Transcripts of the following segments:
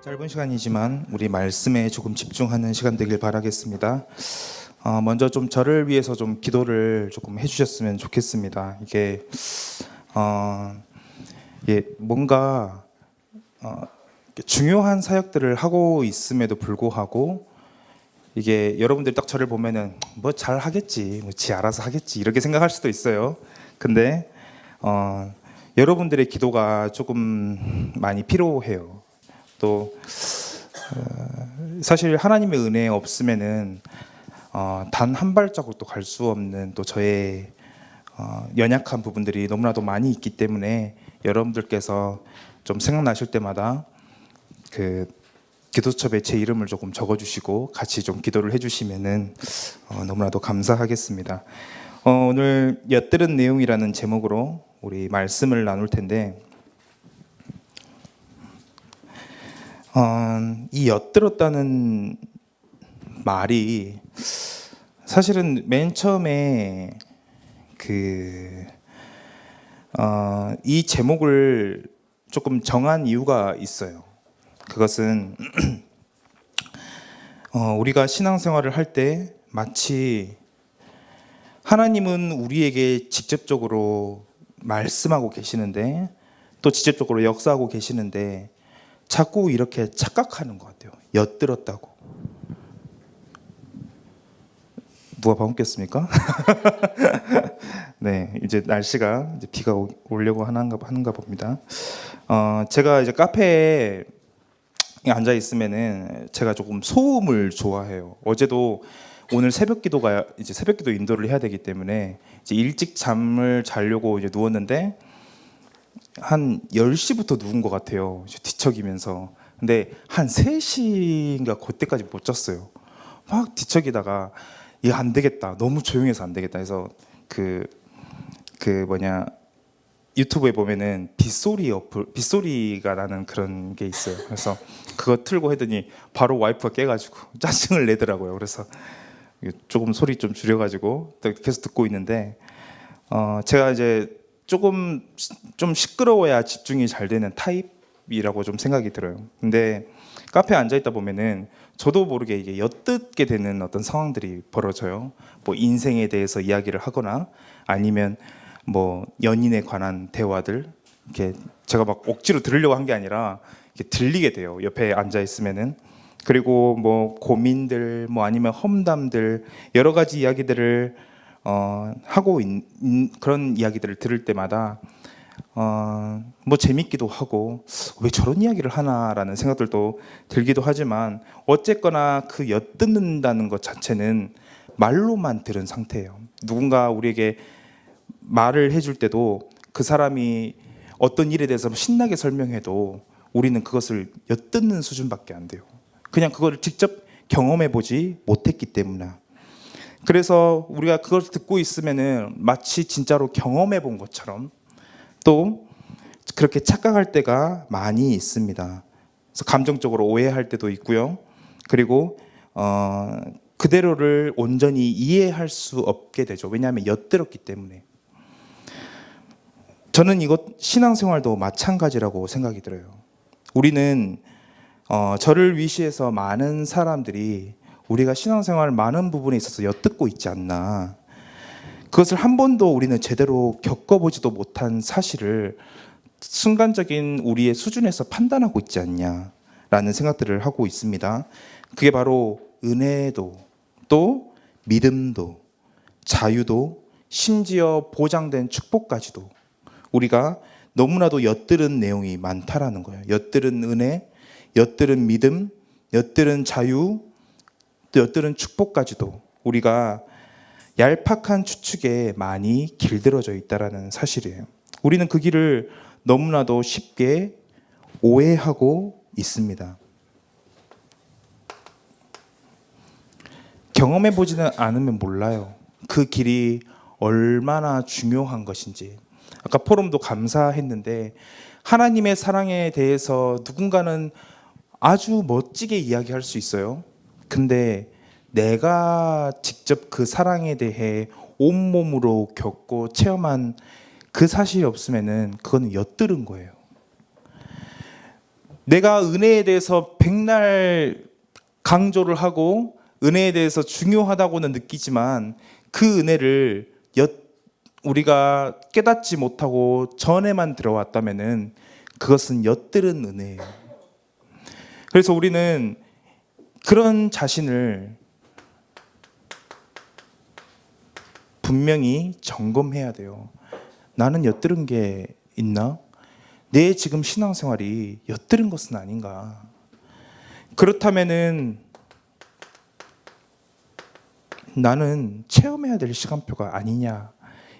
짧은 시간이지만 우리 말씀에 조금 집중하는 시간 되길 바라겠습니다. 먼저 좀 저를 위해서 좀 기도를 조금 해주셨으면 좋겠습니다. 이게 뭔가 중요한 사역들을 하고 있음에도 불구하고 이게 여러분들이 딱 저를 보면은 뭐 잘 하겠지, 뭐 지 알아서 하겠지 이렇게 생각할 수도 있어요. 근데 여러분들의 기도가 조금 많이 필요해요. 또 사실 하나님의 은혜 없으면은 단 한 발자국도 갈 수 없는 또 저의 연약한 부분들이 너무나도 많이 있기 때문에 여러분들께서 좀 생각나실 때마다 그 기도첩에 제 이름을 조금 적어주시고 같이 좀 기도를 해주시면은 너무나도 감사하겠습니다. 오늘 엿들은 내용이라는 제목으로 우리 말씀을 나눌 텐데 이 엿들었다는 말이 사실은 맨 처음에 이 제목을 조금 정한 이유가 있어요. 그것은 우리가 신앙생활을 할 때 마치 하나님은 우리에게 직접적으로 말씀하고 계시는데 또 직접적으로 역사하고 계시는데 자꾸 이렇게 착각하는 것 같아요. 엿들었다고. 누가 방귀 꼈습니까? 네, 이제 날씨가 이제 비가 오려고 하는가 봅니다. 제가 이제 카페에 앉아 있으면은 제가 조금 소음을 좋아해요. 어제도 오늘 새벽기도가 이제 새벽기도 인도를 해야 되기 때문에 이제 일찍 잠을 자려고 이제 누웠는데 한 10시부터 누운 것 같아요. 뒤척이면서. 근데 한 3시인가 그때까지 못 잤어요. 막 뒤척이다가 이거 안 되겠다. 너무 조용해서 안 되겠다 해서 유튜브에 보면은 빗소리가 나는 그런 게 있어요. 그래서 그거 틀고 했더니 바로 와이프가 깨가지고 짜증을 내더라고요. 그래서 조금 소리 좀 줄여가지고 계속 듣고 있는데 제가 이제 조금 좀 시끄러워야 집중이 잘 되는 타입이라고 좀 생각이 들어요. 근데 카페에 앉아 있다 보면은 저도 모르게 이게 엿듣게 되는 어떤 상황들이 벌어져요. 뭐 인생에 대해서 이야기를 하거나 아니면 뭐 연인에 관한 대화들 이렇게 제가 막 억지로 들으려고 한 게 아니라 이렇게 들리게 돼요. 옆에 앉아 있으면은. 그리고 뭐 고민들 뭐 아니면 험담들 여러 가지 이야기들을 하고 그런 이야기들을 들을 때마다 뭐 재밌기도 하고 왜 저런 이야기를 하나라는 생각들도 들기도 하지만 어쨌거나 그 엿듣는다는 것 자체는 말로만 들은 상태예요. 누군가 우리에게 말을 해줄 때도 그 사람이 어떤 일에 대해서 신나게 설명해도 우리는 그것을 엿듣는 수준밖에 안 돼요. 그냥 그걸 직접 경험해 보지 못했기 때문에. 그래서 우리가 그걸 듣고 있으면은 마치 진짜로 경험해 본 것처럼 또 그렇게 착각할 때가 많이 있습니다. 그래서 감정적으로 오해할 때도 있고요. 그리고 그대로를 온전히 이해할 수 없게 되죠. 왜냐하면 엿들었기 때문에. 저는 이것 신앙생활도 마찬가지라고 생각이 들어요. 우리는 저를 위시해서 많은 사람들이 우리가 신앙생활 많은 부분에 있어서 엿듣고 있지 않나. 그것을 한 번도 우리는 제대로 겪어보지도 못한 사실을 순간적인 우리의 수준에서 판단하고 있지 않냐라는 생각들을 하고 있습니다. 그게 바로 은혜도 또 믿음도 자유도 심지어 보장된 축복까지도 우리가 너무나도 엿들은 내용이 많다라는 거예요. 엿들은 은혜, 엿들은 믿음, 엿들은 자유, 또 엿들은 축복까지도 우리가 얄팍한 추측에 많이 길들어져 있다라는 사실이에요. 우리는 그 길을 너무나도 쉽게 오해하고 있습니다. 경험해 보지는 않으면 몰라요. 그 길이 얼마나 중요한 것인지. 아까 포럼도 감사했는데 하나님의 사랑에 대해서 누군가는 아주 멋지게 이야기할 수 있어요. 근데 내가 직접 그 사랑에 대해 온몸으로 겪고 체험한 그 사실이 없으면은 그건 엿들은 거예요. 내가 은혜에 대해서 백날 강조를 하고 은혜에 대해서 중요하다고는 느끼지만 그 은혜를 우리가 깨닫지 못하고 전에만 들어왔다면은 그것은 엿들은 은혜예요. 그래서 우리는 그런 자신을 분명히 점검해야 돼요. 나는 엿들은 게 있나? 내 지금 신앙생활이 엿들은 것은 아닌가? 그렇다면은 나는 체험해야 될 시간표가 아니냐?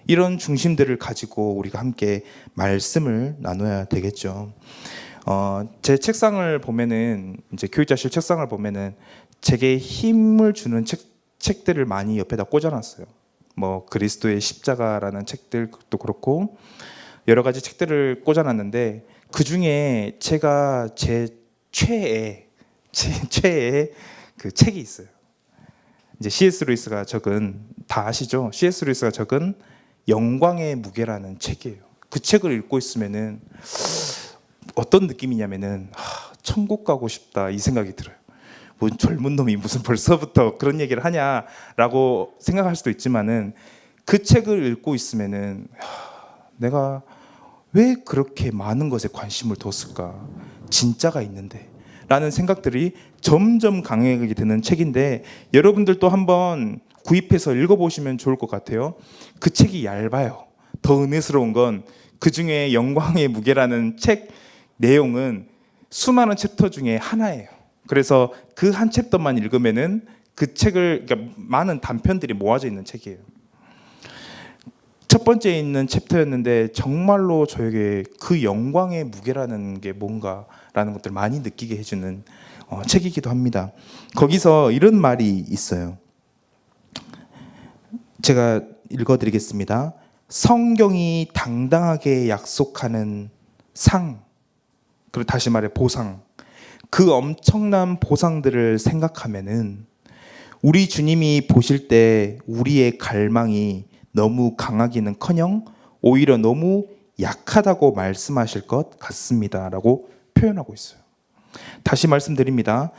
이런 중심들을 가지고 우리가 함께 말씀을 나눠야 되겠죠. 제 책상을 보면은 이제 교육자실 책상을 보면은 제게 힘을 주는 책들을 많이 옆에다 꽂아놨어요. 뭐 그리스도의 십자가라는 책들도 그렇고 여러 가지 책들을 꽂아놨는데 그 중에 제가 제 최애 그 책이 있어요. 이제 C.S. 루이스가 적은, 다 아시죠? C.S. 루이스가 적은 영광의 무게라는 책이에요. 그 책을 읽고 있으면은 어떤 느낌이냐면은 천국 가고 싶다 이 생각이 들어요. 뭐 젊은 놈이 무슨 벌써부터 그런 얘기를 하냐라고 생각할 수도 있지만은 그 책을 읽고 있으면은 내가 왜 그렇게 많은 것에 관심을 뒀을까? 진짜가 있는데 라는 생각들이 점점 강해지게 되는 책인데 여러분들도 한번 구입해서 읽어보시면 좋을 것 같아요. 그 책이 얇아요. 더 은혜스러운 건 그 중에 영광의 무게라는 책 내용은 수많은 챕터 중에 하나예요. 그래서 그 한 챕터만 읽으면은 그 책을, 그러니까 많은 단편들이 모아져 있는 책이에요. 첫 번째에 있는 챕터였는데 정말로 저에게 그 영광의 무게라는 게 뭔가라는 것들을 많이 느끼게 해주는 책이기도 합니다. 거기서 이런 말이 있어요. 제가 읽어드리겠습니다. 성경이 당당하게 약속하는 상, 그리고 다시 말해 보상, 그 엄청난 보상들을 생각하면은 우리 주님이 보실 때 우리의 갈망이 너무 강하기는커녕 오히려 너무 약하다고 말씀하실 것 같습니다 라고 표현하고 있어요. 다시 말씀드립니다.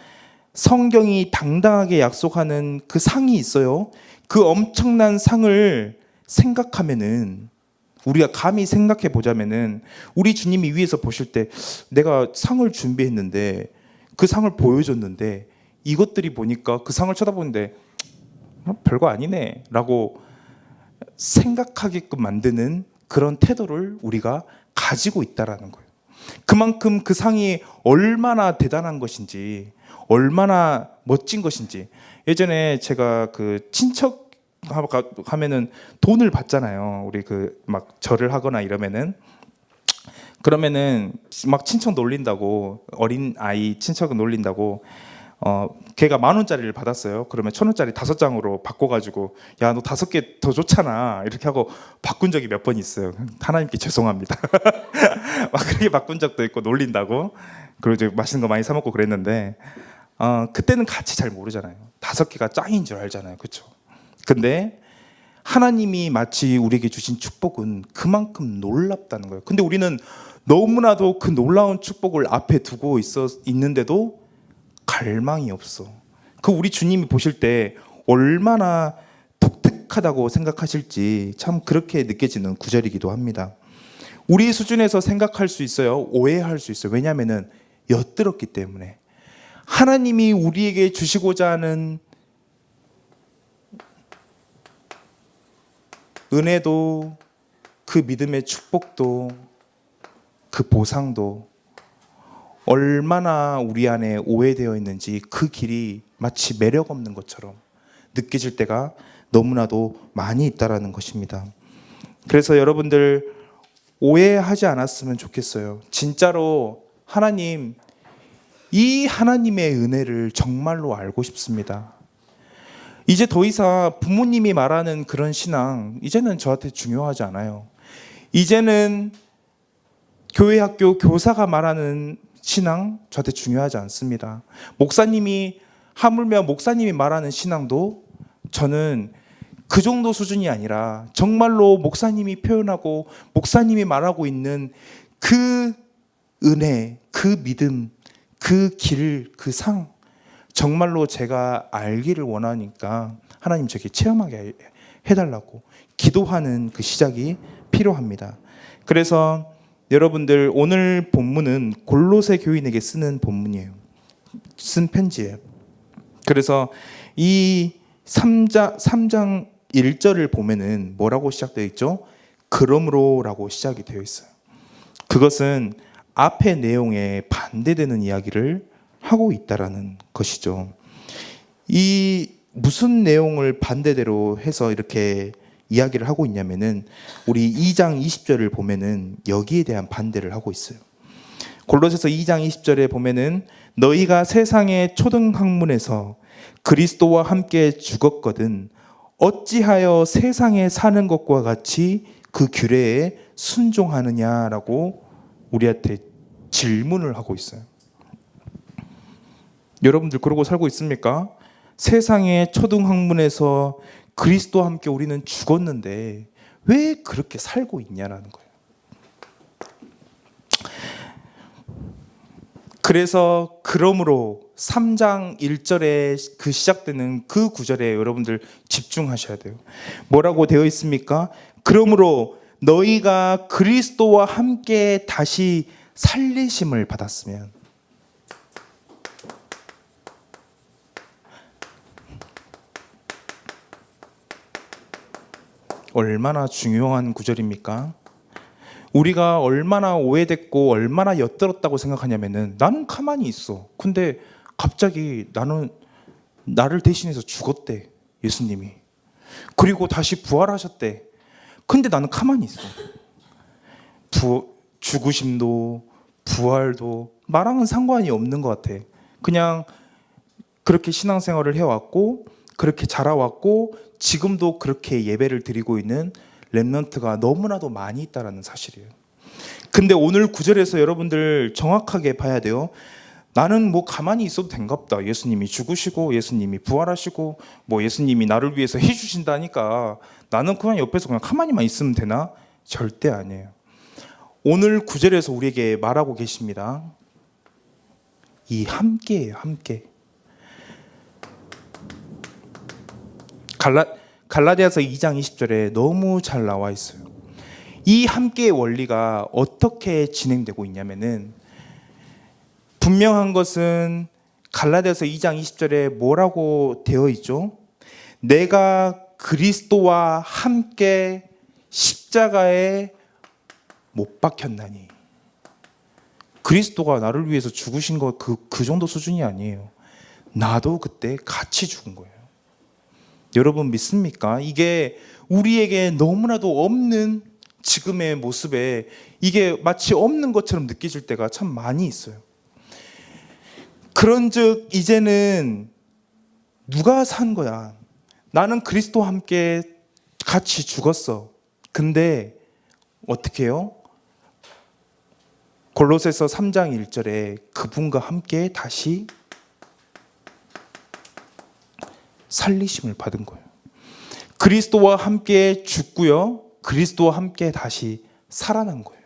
성경이 당당하게 약속하는 그 상이 있어요. 그 엄청난 상을 생각하면은, 우리가 감히 생각해 보자면은 우리 주님이 위에서 보실 때 내가 상을 준비했는데 그 상을 보여줬는데 이것들이 보니까 그 상을 쳐다보는데 별거 아니네 라고 생각하게끔 만드는 그런 태도를 우리가 가지고 있다라는 거예요. 그만큼 그 상이 얼마나 대단한 것인지, 얼마나 멋진 것인지. 예전에 제가 그 친척 하면은 돈을 받잖아요. 우리 그 막 절을 하거나 이러면은, 그러면은 막 친척 놀린다고, 어린 아이 친척을 놀린다고 걔가 10,000원짜리를 받았어요. 그러면 1,000원짜리 5장으로 바꿔가지고 야 너 5개 더 좋잖아 이렇게 하고 바꾼 적이 몇 번 있어요. 하나님께 죄송합니다. 막 그렇게 바꾼 적도 있고 놀린다고. 그리고 이제 맛있는 거 많이 사 먹고 그랬는데 그때는 가치 잘 모르잖아요. 5개가 짱인 줄 알잖아요, 그렇죠? 근데 하나님이 마치 우리에게 주신 축복은 그만큼 놀랍다는 거예요. 근데 우리는 너무나도 그 놀라운 축복을 앞에 두고 있는데도 갈망이 없어. 그 우리 주님이 보실 때 얼마나 독특하다고 생각하실지 참 그렇게 느껴지는 구절이기도 합니다. 우리 수준에서 생각할 수 있어요. 오해할 수 있어요. 왜냐하면 엿들었기 때문에. 하나님이 우리에게 주시고자 하는 은혜도, 그 믿음의 축복도, 그 보상도 얼마나 우리 안에 오해되어 있는지 그 길이 마치 매력 없는 것처럼 느껴질 때가 너무나도 많이 있다라는 것입니다. 그래서 여러분들 오해하지 않았으면 좋겠어요. 진짜로 하나님, 이 하나님의 은혜를 정말로 알고 싶습니다. 이제 더 이상 부모님이 말하는 그런 신앙 이제는 저한테 중요하지 않아요. 이제는 교회 학교 교사가 말하는 신앙 저한테 중요하지 않습니다. 목사님이, 하물며 목사님이 말하는 신앙도 저는 그 정도 수준이 아니라 정말로 목사님이 표현하고 목사님이 말하고 있는 그 은혜, 그 믿음, 그 길, 그 상, 정말로 제가 알기를 원하니까 하나님 저에게 체험하게 해달라고 기도하는 그 시작이 필요합니다. 그래서 여러분들 오늘 본문은 골로새 교인에게 쓰는 본문이에요. 쓴 편지예요. 그래서 이 3장 1절을 보면은 뭐라고 시작되어 있죠? 그러므로라고 시작이 되어 있어요. 그것은 앞의 내용에 반대되는 이야기를 하고 있다라는 것이죠. 이 무슨 내용을 반대대로 해서 이렇게 이야기를 하고 있냐면은 우리 2장 20절을 보면은 여기에 대한 반대를 하고 있어요. 골로새서 2장 20절에 보면은 너희가 세상의 초등학문에서 그리스도와 함께 죽었거든 어찌하여 세상에 사는 것과 같이 그 규례에 순종하느냐라고 우리한테 질문을 하고 있어요. 여러분들 그러고 살고 있습니까? 세상의 초등학문에서 그리스도와 함께 우리는 죽었는데 왜 그렇게 살고 있냐라는 거예요. 그래서 그러므로 3장 1절에 그 시작되는 그 구절에 여러분들 집중하셔야 돼요. 뭐라고 되어 있습니까? 그러므로 너희가 그리스도와 함께 다시 살리심을 받았으면. 얼마나 중요한 구절입니까? 우리가 얼마나 오해됐고 얼마나 엿들었다고 생각하냐면은 나는 가만히 있어. 근데 갑자기 나를 대신해서 죽었대, 예수님이. 그리고 다시 부활하셨대. 근데 나는 가만히 있어. 죽으심도 부활도 나랑은 상관이 없는 것 같아. 그냥 그렇게 신앙생활을 해왔고 그렇게 자라왔고 지금도 그렇게 예배를 드리고 있는 렘넌트가 너무나도 많이 있다는 사실이에요. 근데 오늘 구절에서 여러분들 정확하게 봐야 돼요. 나는 뭐 가만히 있어도 된갑다. 예수님이 죽으시고 예수님이 부활하시고 뭐 예수님이 나를 위해서 해주신다니까 나는 그냥 옆에서 그냥 가만히만 있으면 되나? 절대 아니에요. 오늘 구절에서 우리에게 말하고 계십니다. 이 함께예요, 함께. 갈라디아서 2장 20절에 너무 잘 나와 있어요. 이 함께의 원리가 어떻게 진행되고 있냐면은 분명한 것은 갈라디아서 2장 20절에 뭐라고 되어 있죠? 내가 그리스도와 함께 십자가에 못 박혔나니. 그리스도가 나를 위해서 죽으신 거 그 정도 수준이 아니에요. 나도 그때 같이 죽은 거예요. 여러분 믿습니까? 이게 우리에게 너무나도 없는 지금의 모습에 이게 마치 없는 것처럼 느껴질 때가 참 많이 있어요. 그런즉 이제는 누가 산 거야? 나는 그리스도와 함께 같이 죽었어. 근데 어떻게 해요? 골로새서 3장 1절에 그분과 함께 다시 살리심을 받은 거예요. 그리스도와 함께 죽고요. 그리스도와 함께 다시 살아난 거예요.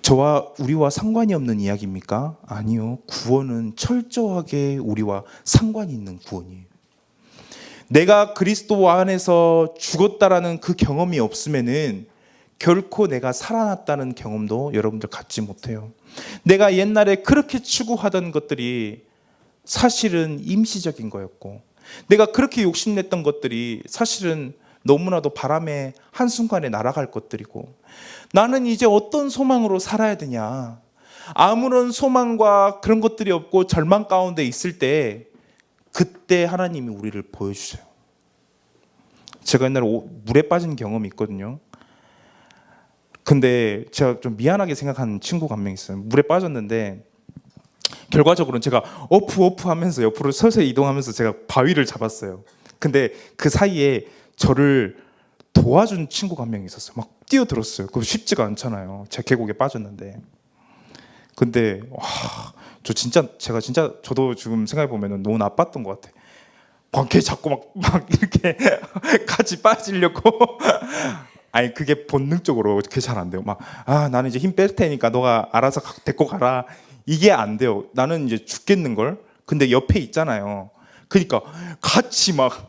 저와 우리와 상관이 없는 이야기입니까? 아니요. 구원은 철저하게 우리와 상관이 있는 구원이에요. 내가 그리스도 안에서 죽었다라는 그 경험이 없으면은 결코 내가 살아났다는 경험도 여러분들 갖지 못해요. 내가 옛날에 그렇게 추구하던 것들이 사실은 임시적인 거였고 내가 그렇게 욕심냈던 것들이 사실은 너무나도 바람에 한순간에 날아갈 것들이고 나는 이제 어떤 소망으로 살아야 되냐. 아무런 소망과 그런 것들이 없고 절망 가운데 있을 때 그때 하나님이 우리를 보여주세요. 제가 옛날에 물에 빠진 경험이 있거든요. 근데 제가 좀 미안하게 생각하는 친구가 한 명 있어요. 물에 빠졌는데 결과적으로는 제가 어프 하면서 옆으로 서서히 이동하면서 제가 바위를 잡았어요. 근데 그 사이에 저를 도와준 친구가 한 명 있었어요. 막 뛰어들었어요. 그거 쉽지가 않잖아요. 제가 계곡에 빠졌는데. 근데 제가 진짜 저도 지금 생각해 보면은 너무 나빴던 것 같아. 걔 자꾸 막 이렇게 같이 빠지려고. 아니 그게 본능적으로 그게 잘 안 돼요. 나는 이제 힘 뺄 테니까 너가 알아서 데리고 가라. 이게 안 돼요. 나는 이제 죽겠는 걸. 근데 옆에 있잖아요. 그러니까 같이 막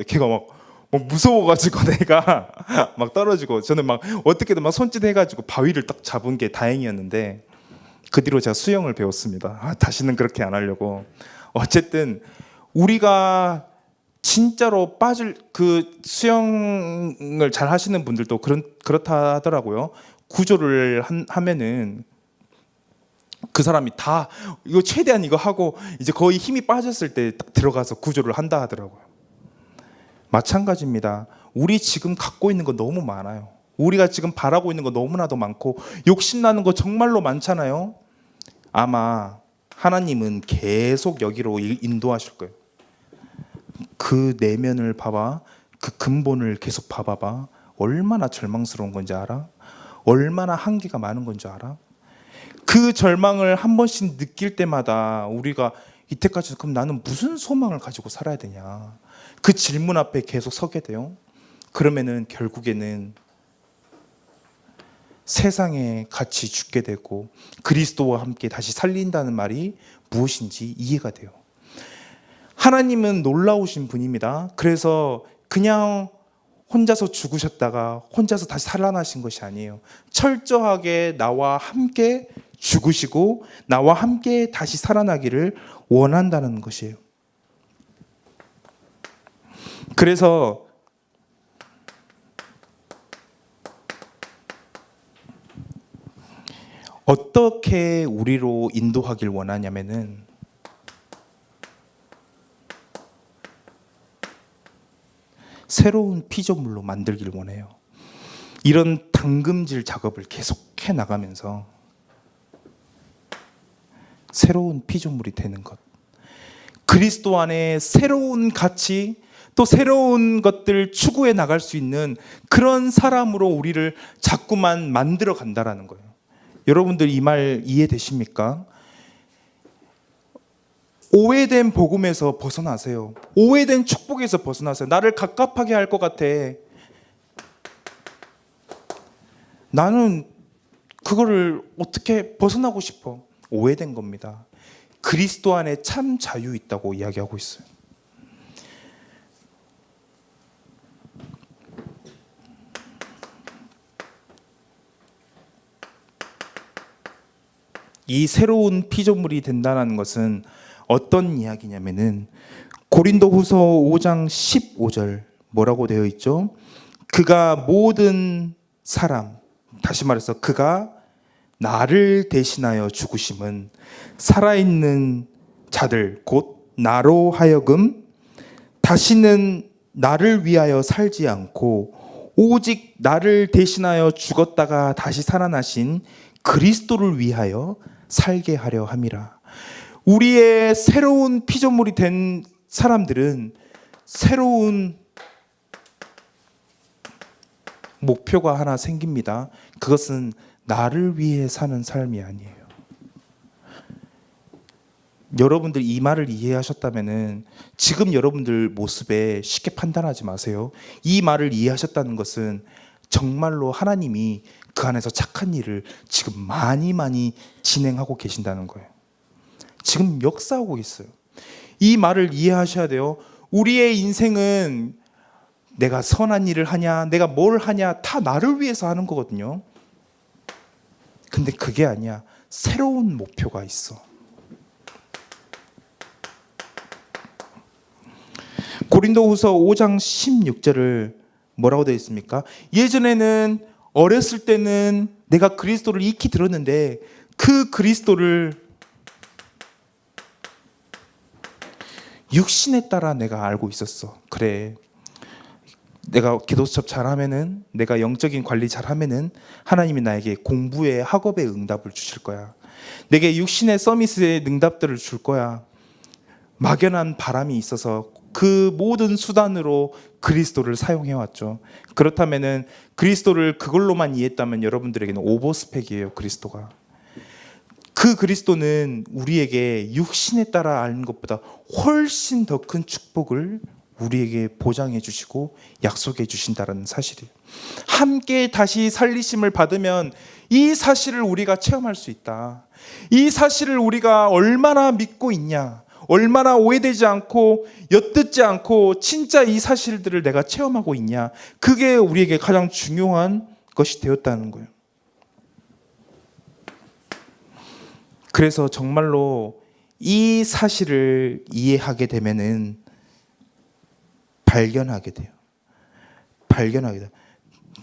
걔가 막 무서워가지고 내가 막 떨어지고, 저는 막 어떻게든 막 손짓 해가지고 바위를 딱 잡은 게 다행이었는데, 그 뒤로 제가 수영을 배웠습니다. 다시는 그렇게 안 하려고. 어쨌든 우리가 진짜로 빠질, 그 수영을 잘 하시는 분들도 그렇다 하더라고요. 구조를 하면은 그 사람이 다 이거 최대한 이거 하고 이제 거의 힘이 빠졌을 때 딱 들어가서 구조를 한다 하더라고요. 마찬가지입니다. 우리 지금 갖고 있는 거 너무 많아요. 우리가 지금 바라고 있는 거 너무나도 많고 욕심나는 거 정말로 많잖아요. 아마 하나님은 계속 여기로 인도하실 거예요. 그 내면을 봐봐. 그 근본을 계속 봐봐봐. 얼마나 절망스러운 건지 알아? 얼마나 한계가 많은 건지 알아? 그 절망을 한 번씩 느낄 때마다 우리가 이때까지 그럼 나는 무슨 소망을 가지고 살아야 되냐, 그 질문 앞에 계속 서게 돼요. 그러면은 결국에는 세상에 같이 죽게 되고 그리스도와 함께 다시 살린다는 말이 무엇인지 이해가 돼요. 하나님은 놀라우신 분입니다. 그래서 그냥 혼자서 죽으셨다가 혼자서 다시 살아나신 것이 아니에요. 철저하게 나와 함께 죽으시고 나와 함께 다시 살아나기를 원한다는 것이에요. 그래서 어떻게 우리로 인도하길 원하냐면은, 새로운 피조물로 만들길 원해요. 이런 담금질 작업을 계속해 나가면서 새로운 피조물이 되는 것, 그리스도 안에 새로운 가치, 또 새로운 것들 추구해 나갈 수 있는 그런 사람으로 우리를 자꾸만 만들어 간다라는 거예요. 여러분들 이 말 이해되십니까? 오해된 복음에서 벗어나세요. 오해된 축복에서 벗어나세요. 나를 갑갑하게 할 것 같아. 나는 그거를 어떻게 벗어나고 싶어. 오해된 겁니다. 그리스도 안에 참 자유 있다고 이야기하고 있어요. 이 새로운 피조물이 된다는 것은 어떤 이야기냐면은, 고린도후서 5장 15절 뭐라고 되어 있죠? 그가 모든 사람, 다시 말해서 그가 나를 대신하여 죽으심은 살아있는 자들 곧 나로 하여금 다시는 나를 위하여 살지 않고 오직 나를 대신하여 죽었다가 다시 살아나신 그리스도를 위하여 살게 하려 함이라. 우리의 새로운 피조물이 된 사람들은 새로운 목표가 하나 생깁니다. 그것은 나를 위해 사는 삶이 아니에요. 여러분들 이 말을 이해하셨다면은 지금 여러분들 모습에 쉽게 판단하지 마세요. 이 말을 이해하셨다는 것은 정말로 하나님이 그 안에서 착한 일을 지금 많이 진행하고 계신다는 거예요. 지금 역사하고 있어요. 이 말을 이해하셔야 돼요. 우리의 인생은 내가 선한 일을 하냐, 내가 뭘 하냐, 다 나를 위해서 하는 거거든요. 근데 그게 아니야. 새로운 목표가 있어. 고린도후서 5장 16절을 뭐라고 되어 있습니까? 예전에는 어렸을 때는 내가 그리스도를 익히 들었는데 그 그리스도를 육신에 따라 내가 알고 있었어. 그래, 내가 기도 수첩 잘하면은, 내가 영적인 관리 잘하면은 하나님이 나에게 공부에 학업에 응답을 주실 거야. 내게 육신의 서밋의 응답들을 줄 거야. 막연한 바람이 있어서 그 모든 수단으로 그리스도를 사용해 왔죠. 그렇다면은 그리스도를 그걸로만 이해했다면 여러분들에게는 오버스펙이에요. 그리스도가. 그 그리스도는 우리에게 육신에 따라 아는 것보다 훨씬 더 큰 축복을 우리에게 보장해 주시고 약속해 주신다는 사실이에요. 함께 다시 살리심을 받으면 이 사실을 우리가 체험할 수 있다. 이 사실을 우리가 얼마나 믿고 있냐, 얼마나 오해되지 않고 엿듣지 않고 진짜 이 사실들을 내가 체험하고 있냐, 그게 우리에게 가장 중요한 것이 되었다는 거예요. 그래서 정말로 이 사실을 이해하게 되면은 발견하게 돼요.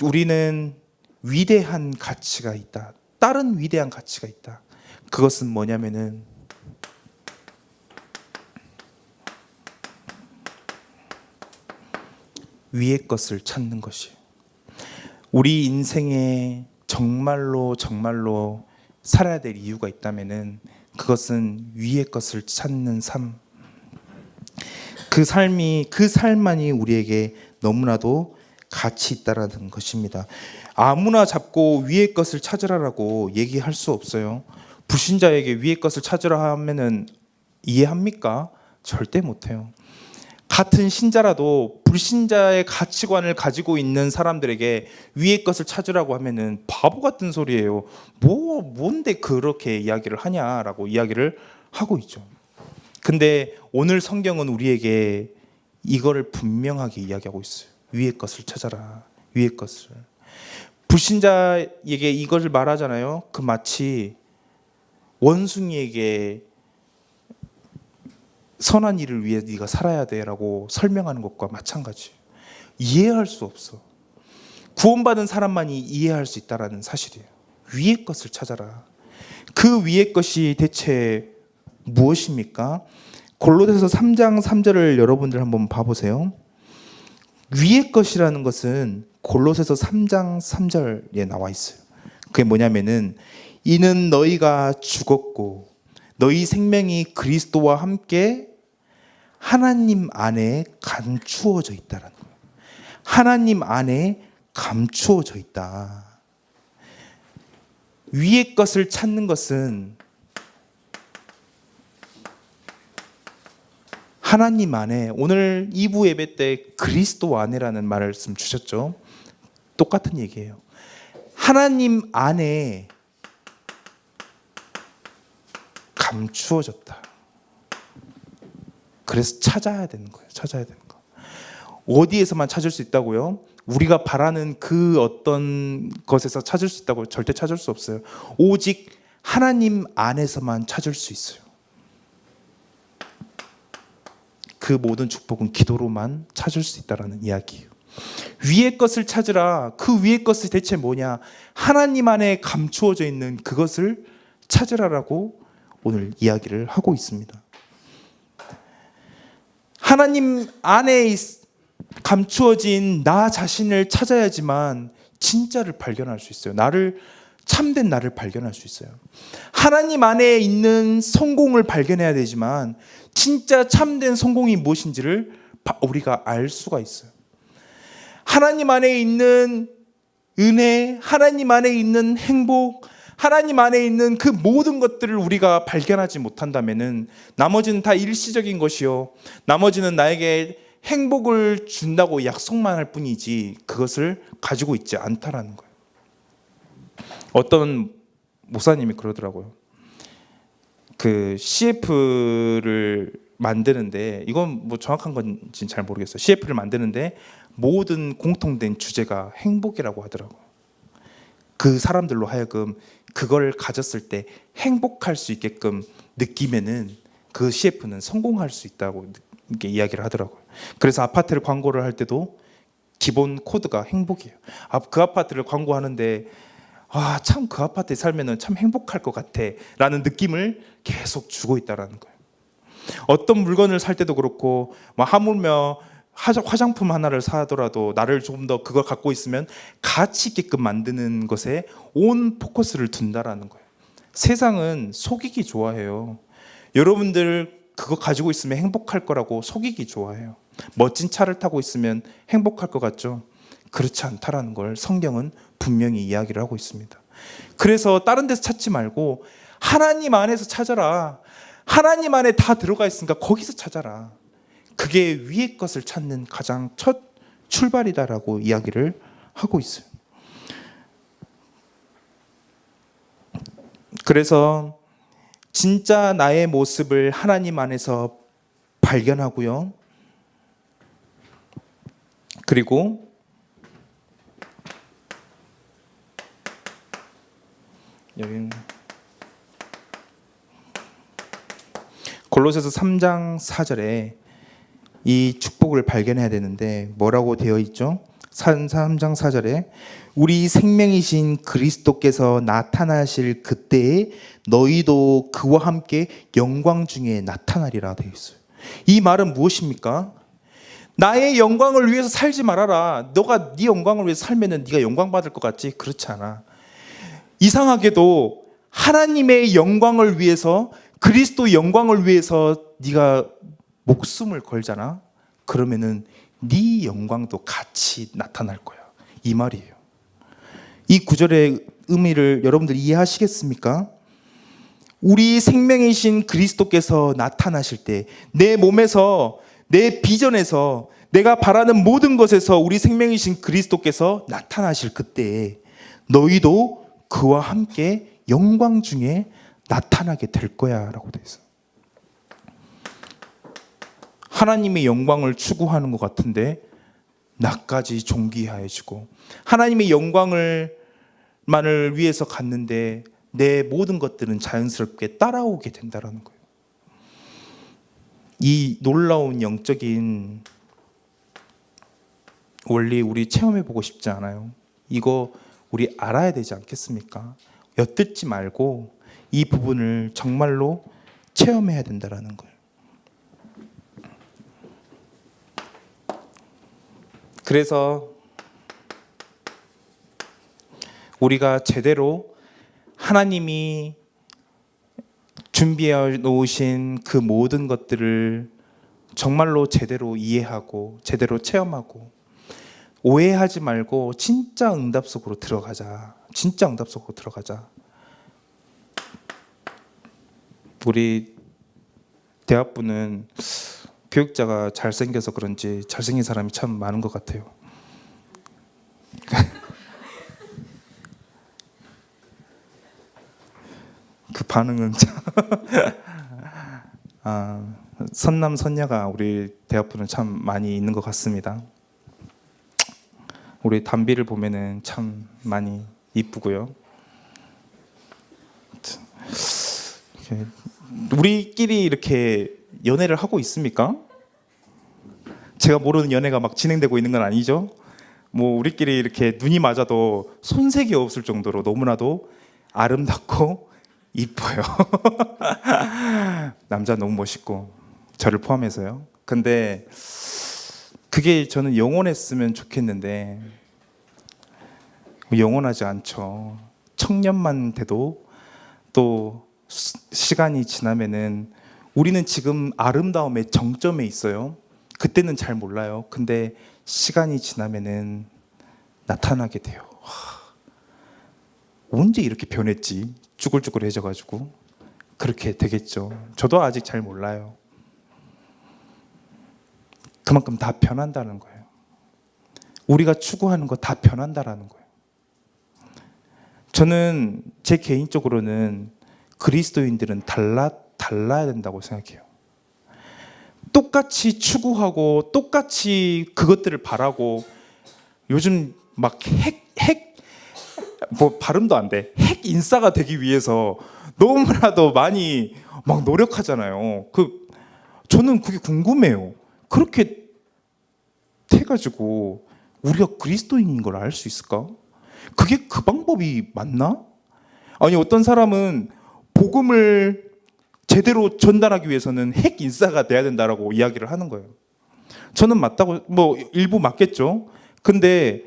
우리는 위대한 가치가 있다. 다른 위대한 가치가 있다. 그것은 뭐냐면은 위의 것을 찾는 것이에요. 우리 인생에 정말로 살아야 될 이유가 있다면은 그것은 위의 것을 찾는 삶. 그 삶만이 우리에게 너무나도 가치 있다라는 것입니다. 아무나 잡고 위의 것을 찾으라라고 얘기할 수 없어요. 불신자에게 위의 것을 찾으라 하면은 이해합니까? 절대 못해요. 같은 신자라도 불신자의 가치관을 가지고 있는 사람들에게 위의 것을 찾으라고 하면은 바보 같은 소리예요. 뭔데 그렇게 이야기를 하냐라고 이야기를 하고 있죠. 근데 오늘 성경은 우리에게 이거를 분명하게 이야기하고 있어요. 위의 것을 찾아라. 위의 것을. 불신자에게 이것을 말하잖아요. 그 마치 원숭이에게 선한 일을 위해 네가 살아야 돼라고 설명하는 것과 마찬가지예요. 이해할 수 없어. 구원받은 사람만이 이해할 수 있다는 사실이에요. 위의 것을 찾아라. 그 위의 것이 대체 무엇입니까? 골로새서 3장 3절을 여러분들 한번 봐보세요. 위의 것이라는 것은 골로새서 3장 3절에 나와 있어요. 그게 뭐냐면은 이는 너희가 죽었고 너희 생명이 그리스도와 함께 하나님 안에 감추어져 있다라는 거예요. 하나님 안에 감추어져 있다. 위의 것을 찾는 것은 하나님 안에, 오늘 2부 예배 때 그리스도 안에라는 말씀 주셨죠. 똑같은 얘기예요. 하나님 안에 감추어졌다. 그래서 찾아야 되는 거예요. 찾아야 되는 거. 어디에서만 찾을 수 있다고요? 우리가 바라는 그 어떤 것에서 찾을 수 있다고 절대 찾을 수 없어요. 오직 하나님 안에서만 찾을 수 있어요. 그 모든 축복은 기도로만 찾을 수 있다는 이야기예요. 위의 것을 찾으라. 그 위의 것이 대체 뭐냐? 하나님 안에 감추어져 있는 그것을 찾으라라고 오늘 이야기를 하고 있습니다. 하나님 안에 감추어진 나 자신을 찾아야지만 진짜를 발견할 수 있어요. 참된 나를 발견할 수 있어요. 하나님 안에 있는 성공을 발견해야 되지만 진짜 참된 성공이 무엇인지를 우리가 알 수가 있어요. 하나님 안에 있는 은혜, 하나님 안에 있는 행복, 하나님 안에 있는 그 모든 것들을 우리가 발견하지 못한다면은 나머지는 다 일시적인 것이요, 나머지는 나에게 행복을 준다고 약속만 할 뿐이지 그것을 가지고 있지 않다라는 거예요. 어떤 목사님이 그러더라고요. 그 CF를 만드는데, 이건 뭐 정확한 건지는 잘 모르겠어요. CF를 만드는데 모든 공통된 주제가 행복이라고 하더라고요. 그 사람들로 하여금 그걸 가졌을 때 행복할 수 있게끔 느끼면은 그 CF는 성공할 수 있다고 이렇게 이야기를 하더라고요. 그래서 아파트를 광고를 할 때도 기본 코드가 행복이에요. 그 아파트를 광고하는데 참 그 아파트에 살면은 참 행복할 것 같아 라는 느낌을 계속 주고 있다라는 거예요. 어떤 물건을 살 때도 그렇고, 하물며 화장품 하나를 사더라도 나를 조금 더 그걸 갖고 있으면 가치 있게끔 만드는 것에 온 포커스를 둔다라는 거예요. 세상은 속이기 좋아해요. 여러분들 그거 가지고 있으면 행복할 거라고 속이기 좋아해요. 멋진 차를 타고 있으면 행복할 것 같죠? 그렇지 않다라는 걸 성경은 분명히 이야기를 하고 있습니다. 그래서 다른 데서 찾지 말고 하나님 안에서 찾아라. 하나님 안에 다 들어가 있으니까 거기서 찾아라. 그게 위의 것을 찾는 가장 첫 출발이다라고 이야기를 하고 있어요. 그래서 진짜 나의 모습을 하나님 안에서 발견하고요. 그리고 여기는 골로새서 3장 4절에 이 축복을 발견해야 되는데 뭐라고 되어 있죠? 3장 4절에 우리 생명이신 그리스도께서 나타나실 그때에 너희도 그와 함께 영광 중에 나타나리라 되어 있어요. 이 말은 무엇입니까? 나의 영광을 위해서 살지 말아라. 너가 네 영광을 위해서 살면은 네가 영광 받을 것 같지? 그렇지 않아. 이상하게도 하나님의 영광을 위해서, 그리스도의 영광을 위해서 네가 목숨을 걸잖아. 그러면은 네 영광도 같이 나타날 거야. 이 말이에요. 이 구절의 의미를 여러분들 이해하시겠습니까? 우리 생명이신 그리스도께서 나타나실 때 내 몸에서, 내 비전에서, 내가 바라는 모든 것에서 우리 생명이신 그리스도께서 나타나실 그때에 너희도 그와 함께 영광 중에 나타나게 될 거야 라고 되어 있어요. 하나님의 영광을 추구하는 것 같은데 나까지 존귀하여지고, 하나님의 영광을 만을 위해서 갔는데 내 모든 것들은 자연스럽게 따라오게 된다는 거예요. 이 놀라운 영적인 원리 우리 체험해보고 싶지 않아요? 이거 우리 알아야 되지 않겠습니까? 엿듣지 말고 이 부분을 정말로 체험해야 된다는 거예요. 그래서 우리가 제대로 하나님이 준비해 놓으신 그 모든 것들을 정말로 제대로 이해하고 제대로 체험하고 오해하지 말고 진짜 응답 속으로 들어가자. 진짜 응답 속으로 들어가자. 우리 대학부는 교육자가 잘생겨서 그런지 잘생긴 사람이 참 많은 것 같아요. 그 반응은 참 선남 선녀가 우리 대학부는 참 많이 있는 것 같습니다. 우리 담비를 보면은 참 많이 이쁘고요. 우리끼리 이렇게 연애를 하고 있습니까? 제가 모르는 연애가 막 진행되고 있는 건 아니죠? 뭐 우리끼리 이렇게 눈이 맞아도 손색이 없을 정도로 너무나도 아름답고 이뻐요. 남자 너무 멋있고 저를 포함해서요. 근데 그게 저는 영원했으면 좋겠는데 영원하지 않죠. 청년만 돼도 또 시간이 지나면은 우리는 지금 아름다움의 정점에 있어요. 그때는 잘 몰라요. 근데 시간이 지나면은 나타나게 돼요. 언제 이렇게 변했지? 쭈글쭈글해져가지고 그렇게 되겠죠. 저도 아직 잘 몰라요. 그만큼 다 변한다는 거예요. 우리가 추구하는 거 다 변한다라는 거예요. 저는 제 개인적으로는 그리스도인들은 달라야 된다고 생각해요. 똑같이 추구하고 똑같이 그것들을 바라고 요즘 막 뭐 발음도 안 돼. 핵 인싸가 되기 위해서 너무나도 많이 막 노력하잖아요. 저는 그게 궁금해요. 그렇게 해가지고 우리가 그리스도인인 걸 알 수 있을까? 그게 그 방법이 맞나? 아니 어떤 사람은 복음을 제대로 전달하기 위해서는 핵 인싸가 돼야 된다라고 이야기를 하는 거예요. 저는 맞다고, 뭐 일부 맞겠죠. 근데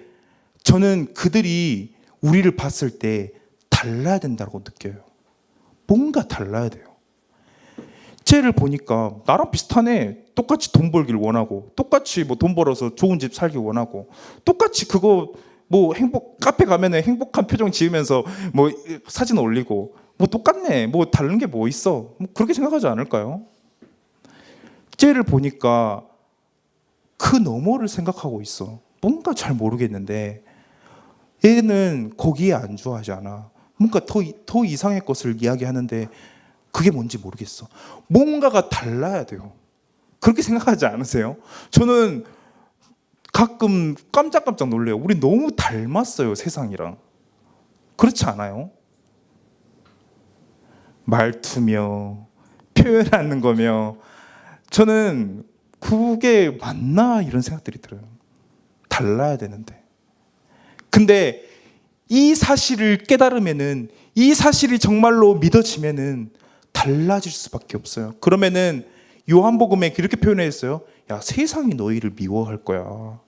저는 그들이 우리를 봤을 때 달라야 된다고 느껴요. 뭔가 달라야 돼요. 쟤를 보니까 나랑 비슷하네. 똑같이 돈 벌길 원하고, 똑같이 뭐 돈 벌어서 좋은 집 살기 원하고, 똑같이 그거 뭐 카페 가면은 행복한 표정 지으면서 뭐 사진 올리고, 뭐 똑같네. 뭐 다른 게 뭐 있어. 뭐 그렇게 생각하지 않을까요? 쟤를 보니까 그 너머를 생각하고 있어. 뭔가 잘 모르겠는데 얘는 거기에 안주하지 않아. 뭔가 더 이상의 것을 이야기하는데 그게 뭔지 모르겠어. 뭔가가 달라야 돼요. 그렇게 생각하지 않으세요? 저는 가끔 깜짝깜짝 놀래요. 우리 너무 닮았어요, 세상이랑. 그렇지 않아요? 말투며 표현하는 거며 저는 그게 맞나 이런 생각들이 들어요. 달라야 되는데. 근데 이 사실을 깨달으면은, 이 사실이 정말로 믿어지면은 달라질 수밖에 없어요. 그러면은 요한복음에 이렇게 표현했어요. 야, 세상이 너희를 미워할 거야.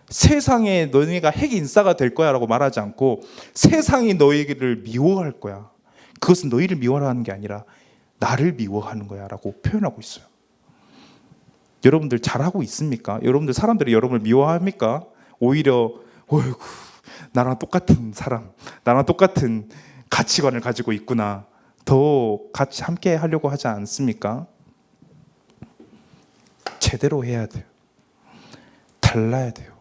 세상에 너희가 핵인싸가 될 거야 라고 말하지 않고 세상이 너희를 미워할 거야. 그것은 너희를 미워하는 게 아니라 나를 미워하는 거야 라고 표현하고 있어요. 여러분들 잘하고 있습니까? 여러분들 사람들이 여러분을 미워합니까? 오히려 어이구, 나랑 똑같은 사람, 나랑 똑같은 가치관을 가지고 있구나, 더 같이 함께 하려고 하지 않습니까? 제대로 해야 돼요. 달라야 돼요.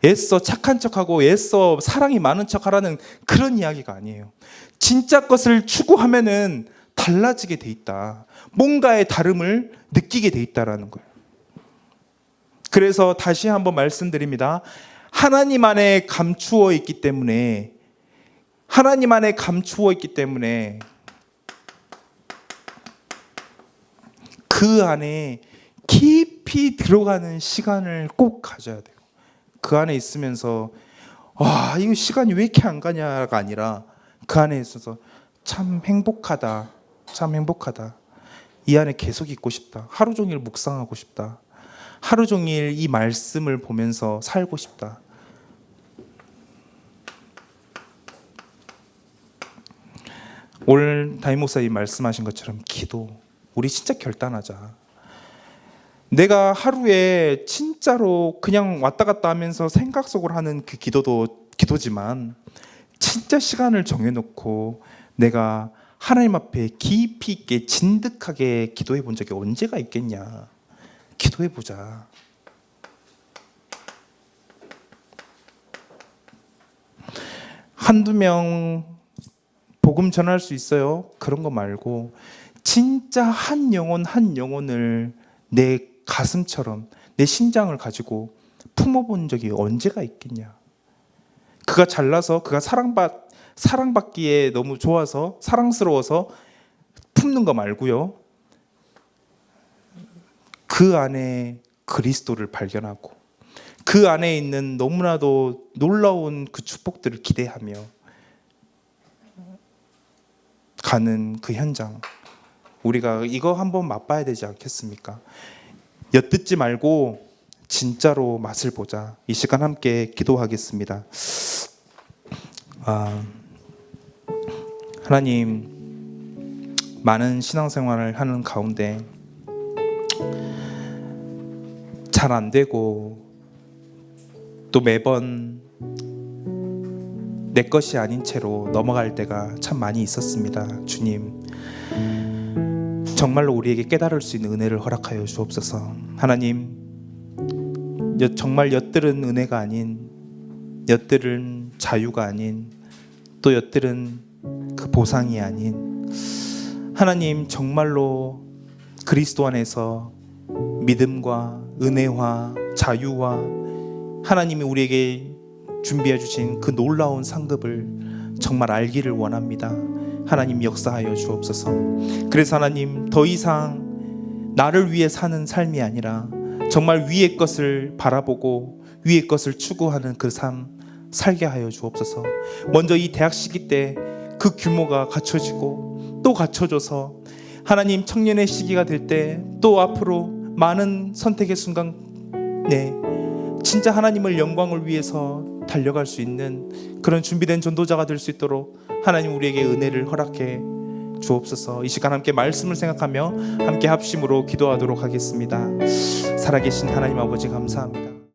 애써 착한 척하고 애써 사랑이 많은 척하라는 그런 이야기가 아니에요. 진짜 것을 추구하면은 달라지게 돼 있다. 뭔가의 다름을 느끼게 돼 있다라는 거예요. 그래서 다시 한번 말씀드립니다. 하나님 안에 감추어 있기 때문에, 하나님 안에 감추어 있기 때문에 그 안에 깊이 들어가는 시간을 꼭 가져야 돼요. 그 안에 있으면서 와, 이거 시간이 왜 이렇게 안 가냐가 아니라 그 안에 있어서 참 행복하다, 참 행복하다, 이 안에 계속 있고 싶다, 하루 종일 묵상하고 싶다, 하루 종일 이 말씀을 보면서 살고 싶다. 오늘 담임 목사님 말씀하신 것처럼 기도, 우리 진짜 결단하자. 내가 하루에 진짜로 그냥 왔다 갔다 하면서 생각 속으로 하는 그 기도도 기도지만 진짜 시간을 정해놓고 내가 하나님 앞에 깊이 있게 진득하게 기도해 본 적이 언제가 있겠냐. 기도해 보자. 한두 명 복음 전할 수 있어요? 그런 거 말고 진짜 한 영혼 한 영혼을 내 가슴처럼 내 심장을 가지고 품어본 적이 언제가 있겠냐. 그가 잘나서, 그가 사랑받기에 너무 좋아서, 사랑스러워서 품는 거 말고요, 그 안에 그리스도를 발견하고 그 안에 있는 너무나도 놀라운 그 축복들을 기대하며 가는 그 현장, 우리가 이거 한번 맛봐야 되지 않겠습니까? 엿듣지 말고 진짜로 맛을 보자. 이 시간 함께 기도하겠습니다. 하나님, 많은 신앙생활을 하는 가운데 잘 안 되고 또 매번 내 것이 아닌 채로 넘어갈 때가 참 많이 있었습니다. 주님, 정말로 우리에게 깨달을 수 있는 은혜를 허락하여 주옵소서. 하나님, 정말 엿들은 은혜가 아닌, 엿들은 자유가 아닌, 또 엿들은 그 보상이 아닌, 하나님 정말로 그리스도 안에서 믿음과 은혜와 자유와 하나님이 우리에게 준비해 주신 그 놀라운 상급을 정말 알기를 원합니다. 하나님 역사하여 주옵소서. 그래서 하나님, 더 이상 나를 위해 사는 삶이 아니라 정말 위의 것을 바라보고 위의 것을 추구하는 그 삶 살게 하여 주옵소서. 먼저 이 대학 시기 때 그 규모가 갖춰지고 또 갖춰져서 하나님, 청년의 시기가 될 때 또 앞으로 많은 선택의 순간에 진짜 하나님을 영광을 위해서 달려갈 수 있는 그런 준비된 전도자가 될 수 있도록 하나님 우리에게 은혜를 허락해 주옵소서. 이 시간 함께 말씀을 생각하며 함께 합심으로 기도하도록 하겠습니다. 살아계신 하나님 아버지 감사합니다.